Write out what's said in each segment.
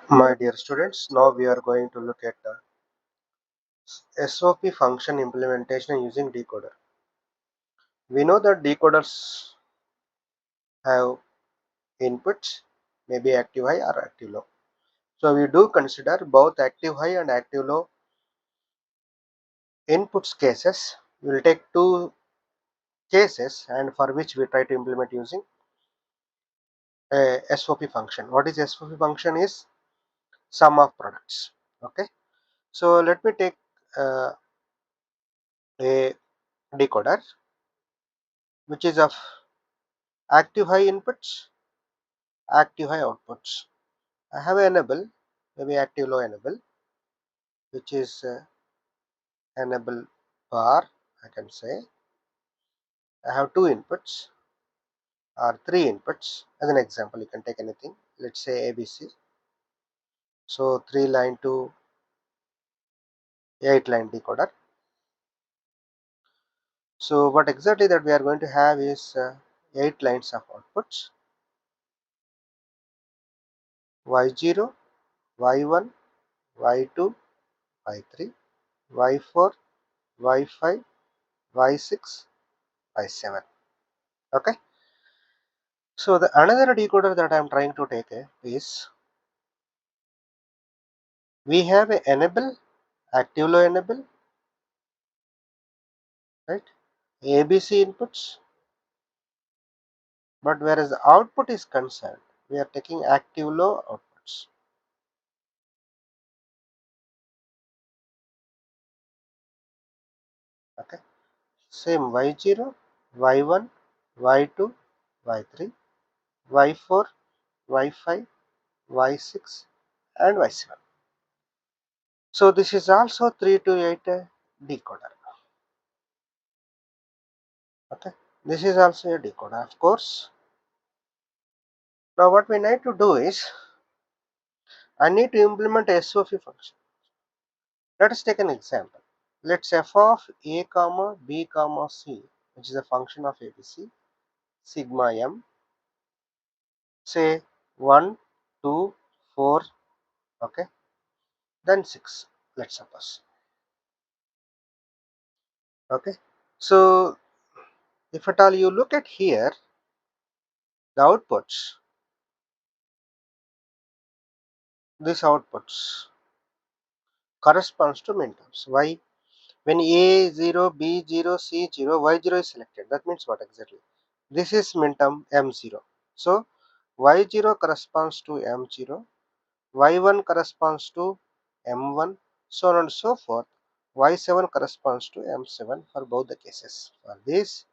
My dear students, now we are going to look at SOP function implementation using decoder. We know that decoders have inputs, maybe active high or active low. So we do consider both active high and active low inputs cases. We will take two cases and for which we try to implement using a SOP function. What is SOP function is sum of products. Okay. So let me take a decoder which is of active high inputs, active high outputs. I have enable, maybe active low enable, which is enable bar. I can say I have two inputs or three inputs. As an example, you can take anything. Let's say ABC. So 3 line to 8 line decoder. So what exactly that we are going to have is 8 lines of outputs: Y0, Y1, Y2, Y3, Y4, Y5, Y6, Y7. Okay. So the another decoder that I am trying to take is we have a enable, active low enable, right? ABC inputs, but whereas the output is concerned, we are taking active low outputs. Okay, same Y0, Y1, Y2, Y3, Y4, Y5, Y6, and Y7. So this is also 3 to 8 decoder. Okay, this is also a decoder, of course. Now what we need to do is I need to implement a SOP function. Let us take an example. Let's f of a comma b comma c, which is a function of ABC, sigma m, say 1, 2, 4, okay, then 6, let's suppose. Okay, so if at all you look at here, the outputs, this outputs corresponds to minterms. Why? When A0, B0, C0, Y0 is selected, that means what exactly? This is minterm M0. So Y0 corresponds to M0, Y1 corresponds to M1, so on and so forth. Y7 corresponds to M7 for both the cases, for this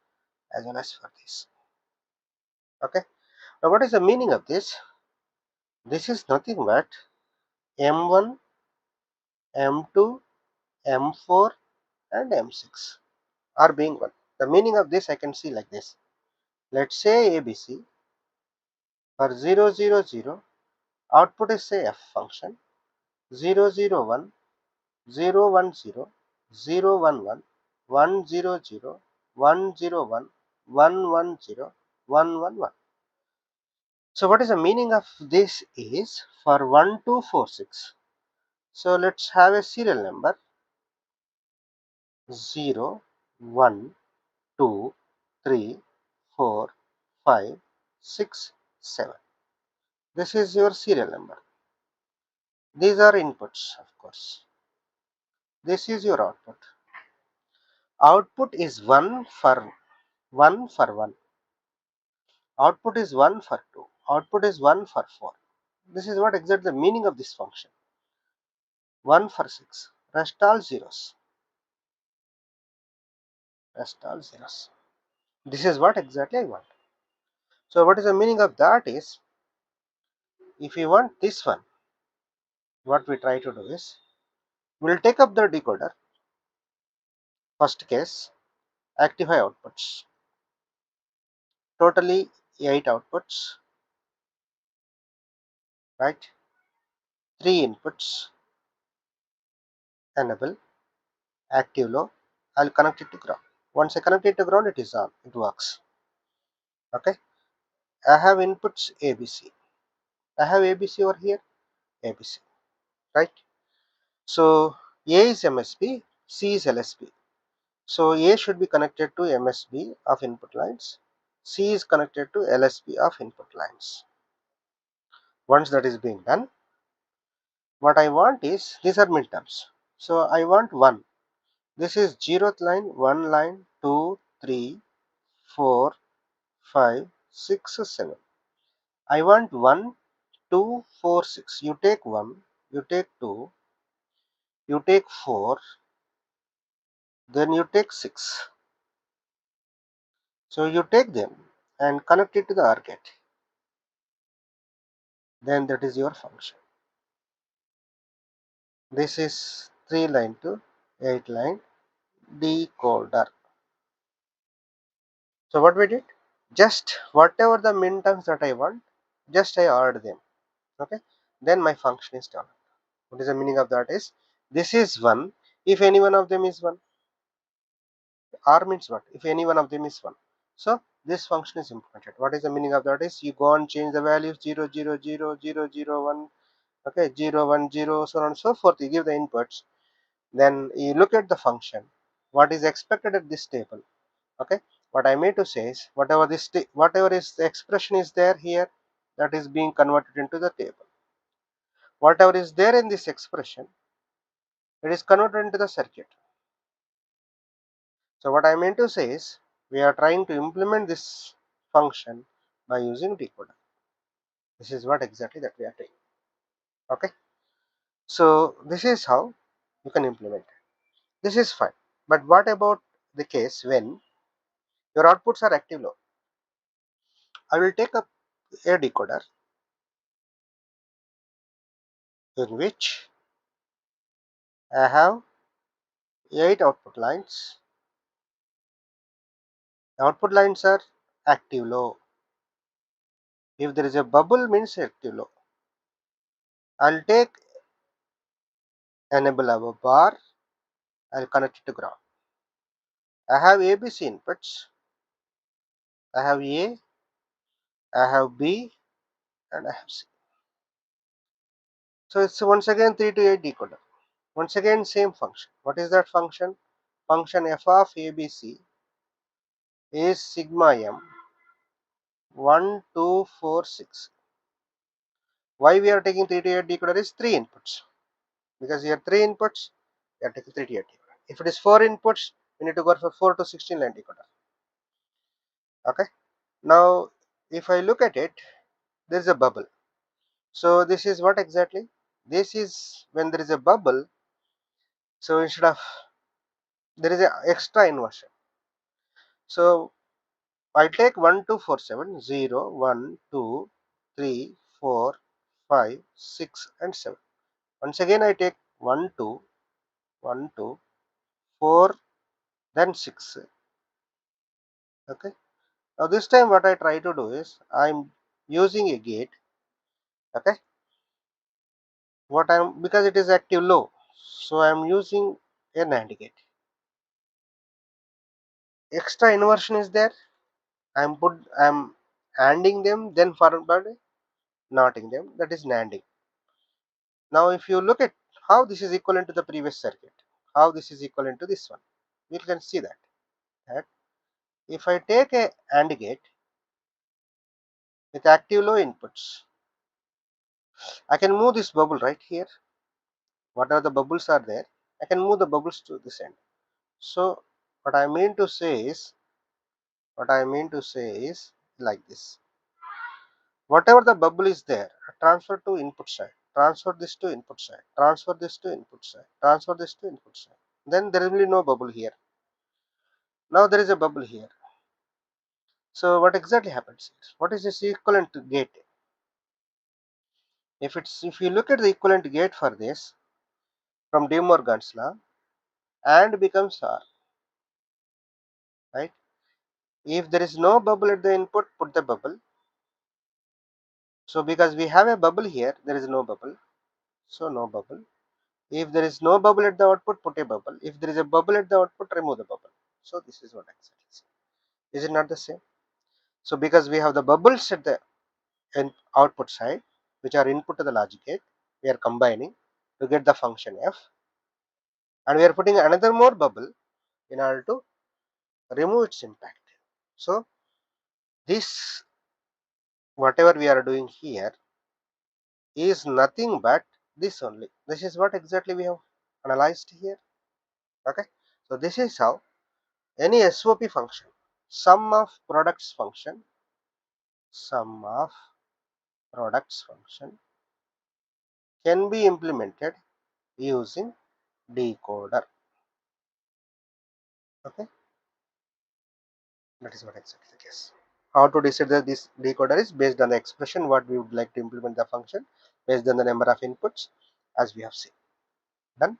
as well as for this. Okay. Now what is the meaning of this? This is nothing but M1, M2, M4 and M6 are being 1. The meaning of this I can see like this. Let's say ABC for 0, 0, 0, output is say F function, 0, 0, 1, 0, 1, 0, 0, 1, 1, 1, 0, 0, 1, 0, 1, 1, 1, 0, 1, 1, 1. So what is the meaning of this is for 1, 2, 4, 6. So let's have a serial number 0, 1, 2, 3, 4, 5, 6, 7. This is your serial number. These are inputs, of course. This is your output. Output is 1 for 1 for 1. Output is 1 for 2. Output is 1 for 4. This is what exactly the meaning of this function. 1 for 6. Rest all zeros. Rest all zeros. This is what exactly I want. So what is the meaning of that is, if you want this one, what we try to do is, we'll take up the decoder. First case, active high outputs. Totally 8 outputs, right? 3 inputs, enable, active low. I'll connect it to ground. Once I connect it to ground, it is on. It works. Okay. I have inputs ABC. I have ABC over here. ABC, right? So A is MSB, C is LSB. So A should be connected to MSB of input lines, C is connected to LSB of input lines. Once that is being done, what I want is, these are midterms. So I want 1. This is 0th line, 1 line, 2, 3, 4, 5, 6, 7. I want 1, 2, 4, 6. You take 1, you take 2, you take 4, then you take 6. So you take them and connect it to the OR gate. Then that is your function. This is 3 line to 8 line decoder. So what we did? Just whatever the min terms that I want, just I add them. Okay. Then my function is done. What is the meaning of that is, this is 1 if any one of them is 1. R means what? If any one of them is 1. So this function is implemented. What is the meaning of that is, you go and change the values 0, 0, 0, 0, 0, 1, okay, 0, 1, 0, so on and so forth. You give the inputs. Then you look at the function. What is expected at this table? Okay. What I mean to say is, whatever is the expression is there here, that is being converted into the table. Whatever is there in this expression, it is converted into the circuit. So what I mean to say is, we are trying to implement this function by using decoder. This is what exactly that we are doing. Okay. So this is how you can implement it. This is fine. But what about the case when your outputs are active low? I will take up a decoder in which I have 8 output lines. Output lines are active low. If there is a bubble, means active low. I'll take enable our bar. I'll connect it to ground. I have ABC inputs. I have A, I have B, and I have C. So it's once again 3 to 8 decoder. Once again same function. What is that function? Function f of ABC is sigma m 1, 2, 4, 6. Why we are taking 3 to 8 decoder is 3 inputs. Because here 3 inputs, we are taking 3 to 8 decoder. If it is 4 inputs, we need to go for 4 to 16 line decoder. Okay. Now if I look at it, there is a bubble. So this is what exactly? This is when there is a bubble. So instead of, there is an extra inversion. So I take 1, 2, 4, 7, 0, 1, 2, 3, 4, 5, 6, and 7. Once again I take 1, 2, 1, 2, 4, then 6. Okay. Now this time what I try to do is, I'm using a gate. Okay. Because it is active low, so I'm using a NAND gate. Extra inversion is there. I'm ANDing them, then forward NOTing them. That is NANDing. Now if you look at how this is equivalent to the previous circuit, how this is equivalent to this one, we can see that if I take a AND gate with active low inputs, I can move this bubble right here. Whatever the bubbles are there, I can move the bubbles to this end. So what I mean to say is like this. Whatever the bubble is there, transfer to input side, transfer this to input side, transfer this to input side, transfer this to input side. Then there will be no bubble here. Now there is a bubble here. So what exactly happens is, what is this equivalent gate? If you look at the equivalent gate for this from De Morgan's law, and becomes R, right? If there is no bubble at the input, put the bubble. So because we have a bubble here, there is no bubble. So no bubble. If there is no bubble at the output, put a bubble. If there is a bubble at the output, remove the bubble. So this is what exactly is it not the same? So because we have the bubbles at the output side, which are input to the logic gate, we are combining to get the function f, and we are putting another more bubble in order to remove its impact. So this, whatever we are doing here, is nothing but this only. This is what exactly we have analyzed here. Okay, so this is how any SOP function, sum of products function, sum of products function can be implemented using decoder. Okay, that is what exactly the case. How to decide that this decoder is based on the expression what we would like to implement the function based on the number of inputs, as we have seen. Done.